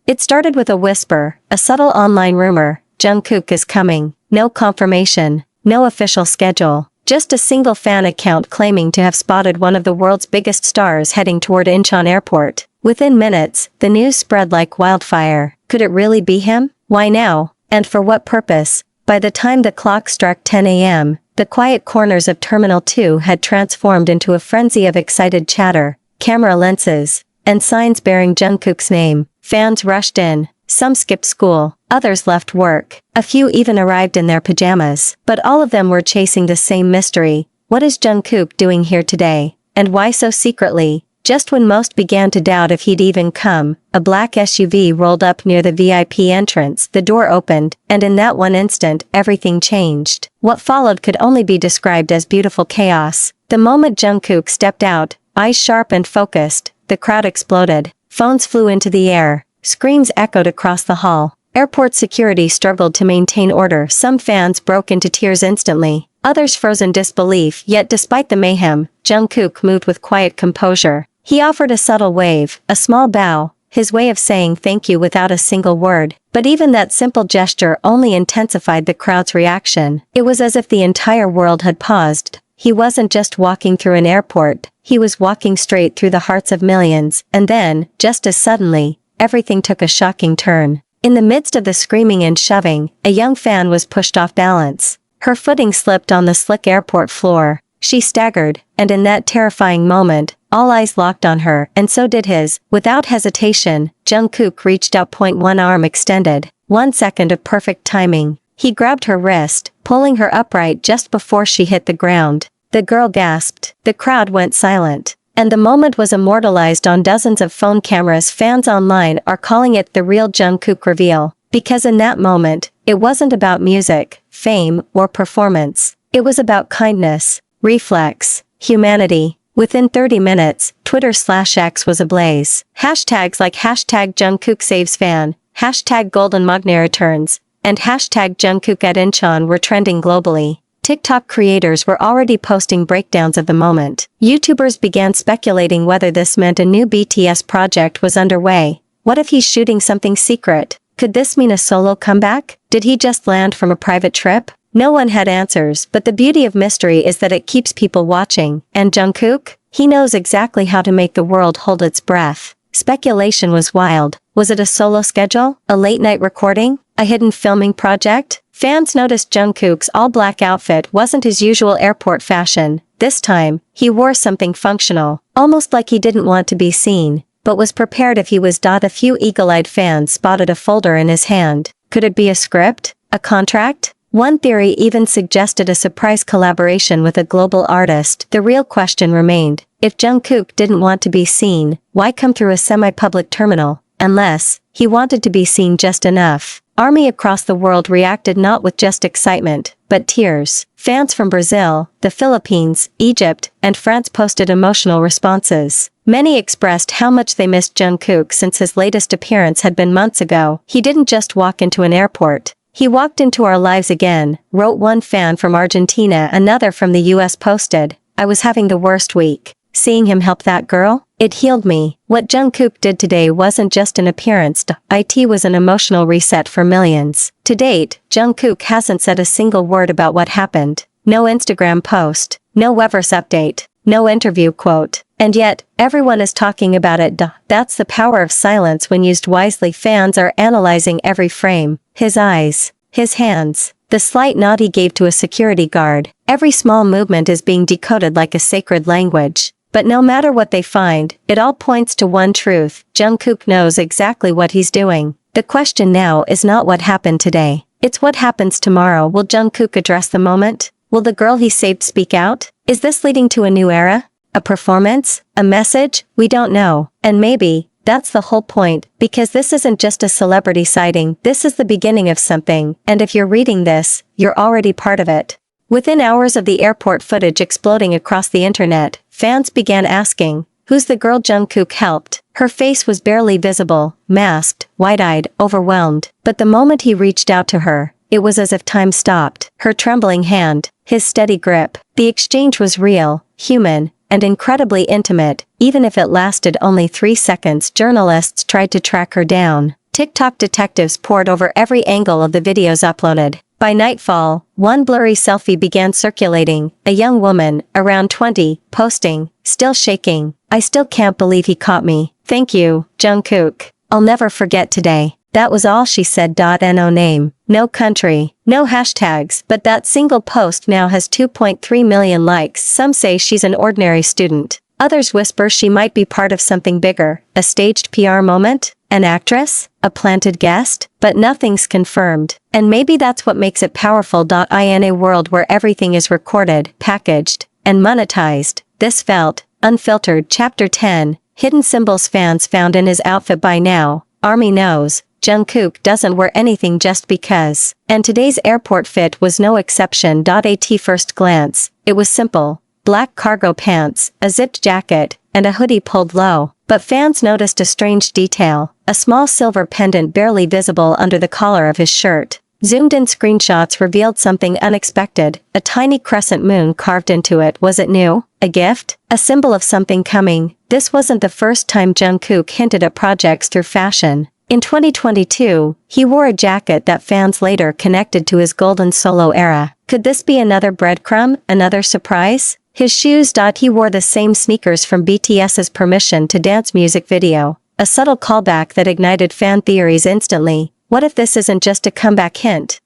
It started with a whisper, a subtle online rumor, Jungkook is coming. No confirmation, no official schedule, just a single fan account claiming to have spotted one of the world's biggest stars heading toward Incheon Airport. Within minutes, the news spread like wildfire. Could it really be him? Why now? And for what purpose? By the time the clock struck 10 a.m., the quiet corners of Terminal 2 had transformed into a frenzy of excited chatter, camera lenses, and signs bearing Jungkook's name. Fans rushed in. Some skipped school, others left work, a few even arrived in their pajamas, but all of them were chasing the same mystery. What is Jungkook doing here today? And why so secretly? Just when most began to doubt if he'd even come, a black SUV rolled up near the VIP entrance, the door opened, and in that one instant, everything changed. What followed could only be described as beautiful chaos. The moment Jungkook stepped out, eyes sharp and focused, the crowd exploded. Phones flew into the air. Screams echoed across the hall. Airport security struggled to maintain order. Some fans broke into tears instantly. Others froze in disbelief. Yet despite the mayhem, Jungkook moved with quiet composure. He offered a subtle wave, a small bow, his way of saying thank you without a single word. But even that simple gesture only intensified the crowd's reaction. It was as if the entire world had paused. He wasn't just walking through an airport, he was walking straight through the hearts of millions. And then, just as suddenly, everything took a shocking turn. In the midst of the screaming and shoving, a young fan was pushed off balance. Her footing slipped on the slick airport floor. She staggered, and in that terrifying moment, all eyes locked on her, and so did his. Without hesitation, Jungkook reached out, one arm extended. 1 second of perfect timing. He grabbed her wrist, pulling her upright just before she hit the ground. The girl gasped. The crowd went silent. And the moment was immortalized on dozens of phone cameras. Fans online are calling it the real Jungkook reveal. Because in that moment, it wasn't about music, fame, or performance. It was about kindness, reflex, humanity. Within 30 minutes, Twitter/X was ablaze. Hashtags like hashtag Jungkook saves fan, hashtag Golden Magne returns, and hashtag Jungkook at Incheon were trending globally. TikTok creators were already posting breakdowns of the moment. YouTubers began speculating whether this meant a new BTS project was underway. What if he's shooting something secret? Could this mean a solo comeback? Did he just land from a private trip? No one had answers, but the beauty of mystery is that it keeps people watching. And Jungkook? He knows exactly how to make the world hold its breath. Speculation was wild. Was it a solo schedule? A late-night recording? A hidden filming project? Fans noticed Jungkook's all-black outfit wasn't his usual airport fashion. This time, he wore something functional, almost like he didn't want to be seen, but was prepared if he was. A few eagle-eyed fans spotted a folder in his hand. Could it be a script? A contract? One theory even suggested a surprise collaboration with a global artist. The real question remained, if Jungkook didn't want to be seen, why come through a semi-public terminal? Unless he wanted to be seen just enough. Army across the world reacted not with just excitement, but tears. Fans from Brazil, the Philippines, Egypt, and France posted emotional responses. Many expressed how much they missed Jungkook since his latest appearance had been months ago. He didn't just walk into an airport. He walked into our lives again, wrote one fan from Argentina. Another from the US posted, I was having the worst week. Seeing him help that girl? It healed me. What Jungkook did today wasn't just an appearance, it was an emotional reset for millions. To date, Jungkook hasn't said a single word about what happened. No Instagram post, no Weverse update, no interview quote. And yet, everyone is talking about it. That's the power of silence when used wisely. Fans are analyzing every frame. His eyes, his hands, the slight nod he gave to a security guard. Every small movement is being decoded like a sacred language. But no matter what they find, it all points to one truth. Jungkook knows exactly what he's doing. The question now is not what happened today. It's what happens tomorrow. Will Jungkook address the moment? Will the girl he saved speak out? Is this leading to a new era? A performance? A message? We don't know. And maybe that's the whole point, because this isn't just a celebrity sighting. This is the beginning of something, and if you're reading this, you're already part of it. Within hours of the airport footage exploding across the internet, fans began asking, who's the girl Jungkook helped? Her face was barely visible, masked, wide-eyed, overwhelmed. But the moment he reached out to her, it was as if time stopped. Her trembling hand, his steady grip. The exchange was real, human, and incredibly intimate, even if it lasted only 3 seconds. Journalists tried to track her down. TikTok detectives pored over every angle of the videos uploaded. By nightfall, one blurry selfie began circulating, a young woman, around 20, posting, "Still shaking. I still can't believe he caught me. Thank you, Jungkook. I'll never forget today." That was all she said. No name, no country, no hashtags, but that single post now has 2.3 million likes. Some say she's an ordinary student. Others whisper she might be part of something bigger, a staged PR moment, an actress, a planted guest, but nothing's confirmed. And maybe that's what makes it powerful. In a world where everything is recorded, packaged, and monetized, this felt unfiltered. Chapter 10, Hidden Symbols. Fans found in his outfit by now. Army knows, Jungkook doesn't wear anything just because. And today's airport fit was no exception. At first glance, it was simple. Black cargo pants, a zipped jacket, and a hoodie pulled low. But fans noticed a strange detail, a small silver pendant barely visible under the collar of his shirt. Zoomed-in screenshots revealed something unexpected, a tiny crescent moon carved into it. Was it new? A gift? A symbol of something coming? This wasn't the first time Jungkook hinted at projects through fashion. In 2022, he wore a jacket that fans later connected to his golden solo era. Could this be another breadcrumb, another surprise? His shoes. He wore the same sneakers from BTS's Permission to Dance music video, a subtle callback that ignited fan theories instantly. What if this isn't just a comeback hint?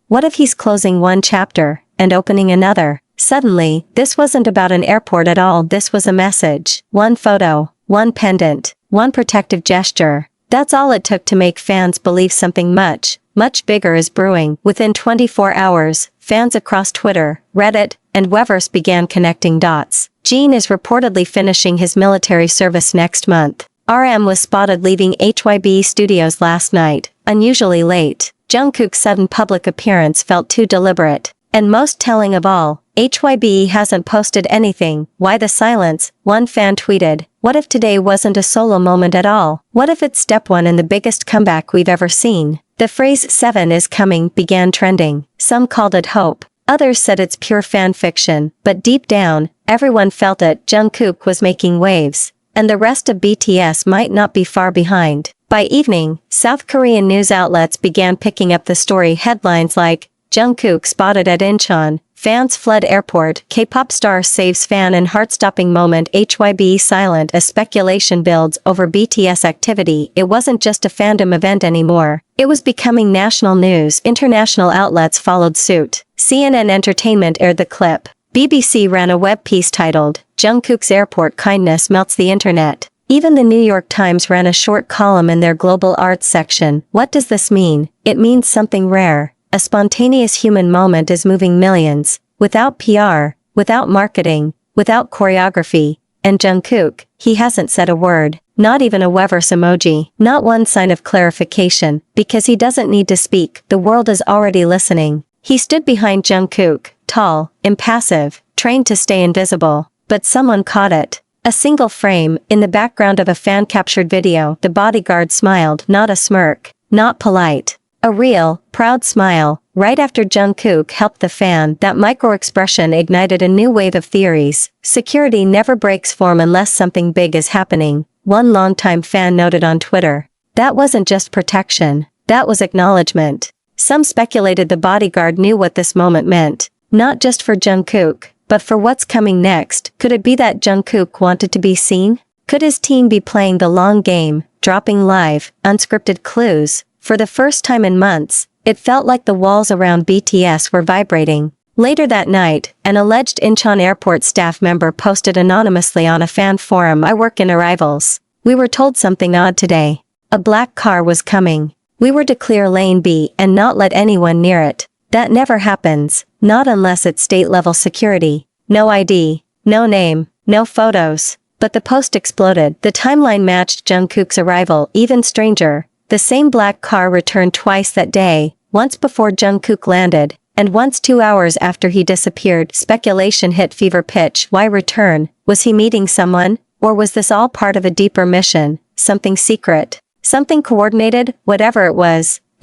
What if he's closing one chapter and opening another? Suddenly, this wasn't about an airport at all. This was a message. One photo, one pendant, one protective gesture. That's all it took to make fans believe something much bigger is brewing. Within 24 hours, fans across Twitter, Reddit, and Weverse began connecting dots. Jin is reportedly finishing his military service next month. RM was spotted leaving HYB Studios last night, unusually late. Jungkook's sudden public appearance felt too deliberate. And most telling of all, HYB hasn't posted anything. Why the silence? One fan tweeted, "What if today wasn't a solo moment at all? What if it's step one in the biggest comeback we've ever seen?" The phrase "7 is coming" began trending. Some called it hope. Others said it's pure fan fiction, but deep down, everyone felt it. Jungkook was making waves, and the rest of BTS might not be far behind. By evening, South Korean news outlets began picking up the story. Headlines like, "Jungkook spotted at Incheon, fans flood airport, K-pop star saves fan in heart-stopping moment, HYB silent as speculation builds over BTS activity." It wasn't just a fandom event anymore. It was becoming national news. International outlets followed suit. CNN Entertainment aired the clip. BBC ran a web piece titled, "Jungkook's Airport Kindness Melts the Internet." Even the New York Times ran a short column in their global arts section. What does this mean? It means something rare. A spontaneous human moment is moving millions, without PR, without marketing, without choreography. And Jungkook, he hasn't said a word, not even a Weverse emoji, not one sign of clarification, because he doesn't need to speak. The world is already listening. He stood behind Jungkook, tall, impassive, trained to stay invisible. But someone caught it. A single frame, in the background of a fan-captured video. The bodyguard smiled, not a smirk, not polite. A real, proud smile. Right after Jungkook helped the fan, that micro-expression ignited a new wave of theories. Security never breaks form unless something big is happening, one longtime fan noted on Twitter. That wasn't just protection, that was acknowledgement. Some speculated the bodyguard knew what this moment meant, not just for Jungkook, but for what's coming next. Could it be that Jungkook wanted to be seen? Could his team be playing the long game, dropping live, unscripted clues? For the first time in months, it felt like the walls around BTS were vibrating. Later that night, an alleged Incheon airport staff member posted anonymously on a fan forum, "I work in arrivals. We were told something odd today. A black car was coming. We were to clear lane B and not let anyone near it. That never happens, not unless it's state-level security. No ID, no name, no photos." But the post exploded. The timeline matched Jungkook's arrival. Even stranger, the same black car returned twice that day, once before Jungkook landed, and once 2 hours after he disappeared. Speculation hit fever pitch. Why return? Was he meeting someone? Or was this all part of a deeper mission? Something secret? Something coordinated? Whatever it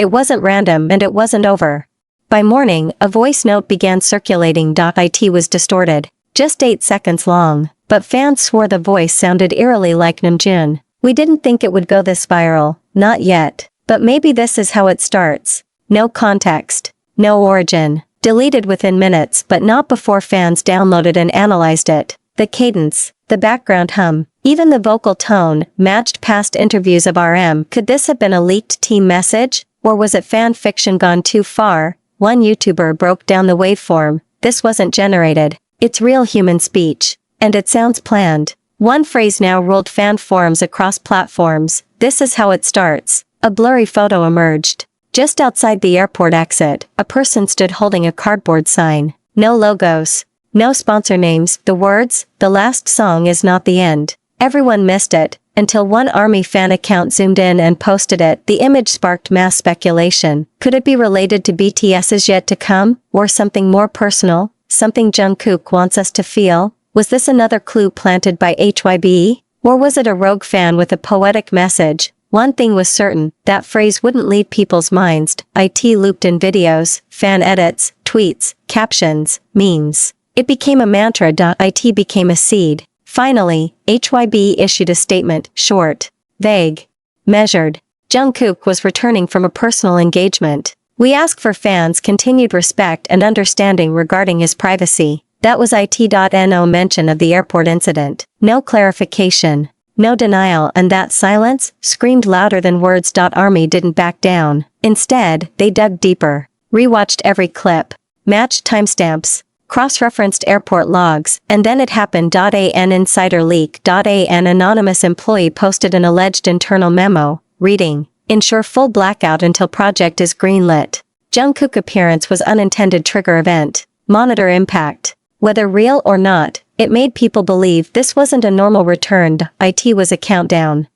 wasn't random and it wasn't over. By morning, a voice note began circulating. It was distorted, just 8 seconds long, but fans swore the voice sounded eerily like Namjoon. "We didn't think it would go this viral. Not yet. But maybe this is how it starts. No context. No origin. Deleted within minutes but not before fans downloaded and analyzed it. The cadence. The background hum. Even the vocal tone matched past interviews of RM. Could this have been a leaked team message? Or was it fan fiction gone too far? One YouTuber broke down the waveform. This wasn't generated. It's real human speech. And it sounds planned. One phrase now ruled fan forums across platforms. This is how it starts. A blurry photo emerged. Just outside the airport exit, a person stood holding a cardboard sign. No logos. No sponsor names. The words, "The last song is not the end." Everyone missed it, until one ARMY fan account zoomed in and posted it. The image sparked mass speculation. Could it be related to BTS's Yet to Come? Or something more personal? Something Jungkook wants us to feel? Was this another clue planted by HYB? Or was it a rogue fan with a poetic message? One thing was certain, that phrase wouldn't leave people's minds. It looped in videos, fan edits, tweets, captions, memes. It became a mantra. It became a seed. Finally, HYB issued a statement, short, vague, measured. Jungkook was returning from a personal engagement. We ask for fans' continued respect and understanding regarding his privacy. That was it.no mention of the airport incident. No clarification. No denial, and that silence screamed louder than words. ARMY didn't back down. Instead, they dug deeper. Rewatched every clip. Matched timestamps. Cross-referenced airport logs, and then it happened. An insider leak. An anonymous employee posted an alleged internal memo, reading, "Ensure full blackout until project is greenlit." Jungkook appearance was unintended trigger event. Monitor impact. Whether real or not, it made people believe this wasn't a normal return. It was a countdown.